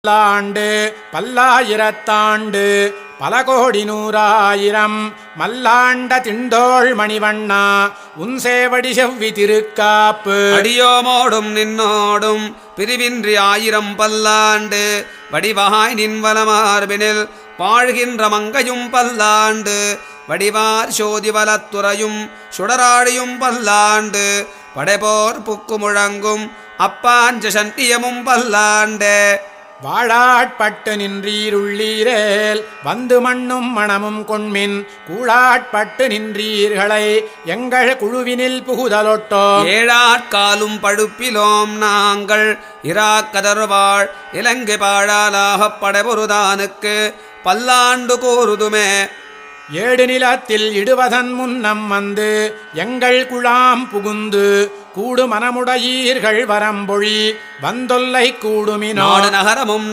பல்லாண்டு பல்லாயிரத்தாண்டு பல கோடி நூறாயிரம் மல்லாண்ட திண்டோள் மணிவண்ணா உன் சேவடி செவ்வி திருக்காப்பு அடியோமோடும் நின்னோடும் பிரிவின்றி ஆயிரம் பல்லாண்டு வடிவாய் நின்வலமார்பினில் வாழ்கின்ற மங்கையும் பல்லாண்டு வடிவார் சோதி வலத்துறையும் சுடராழியும் பல்லாண்டு படைபோர் புக்கு முழங்கும் அப்பாஞ்ச சண்டியமும் பல்லாண்டு வாழாட்பட்டு நின்றீருள்ளீரேல் வந்து மண்ணும் மணமும் கொண்மின் கூழாட்பட்டு நின்றீர்களை எங்கள் குழுவினில் புகுதலொட்டோ ஏழாட்காலும் பழுப்பிலோம் நாங்கள் இராக்கதர்வாள் இலங்கை பாழாலாகப் படைபொருதானுக்கு பல்லாண்டு கூறுதுமே ஏடு நிலத்தில் இடுவதன் முன்னம் வந்து எங்கள் குழாம் புகுந்து கூடு மனமுடையீர்கள் வரம்பொழி வந்தொல்லை கூடுமினோ நகரமும்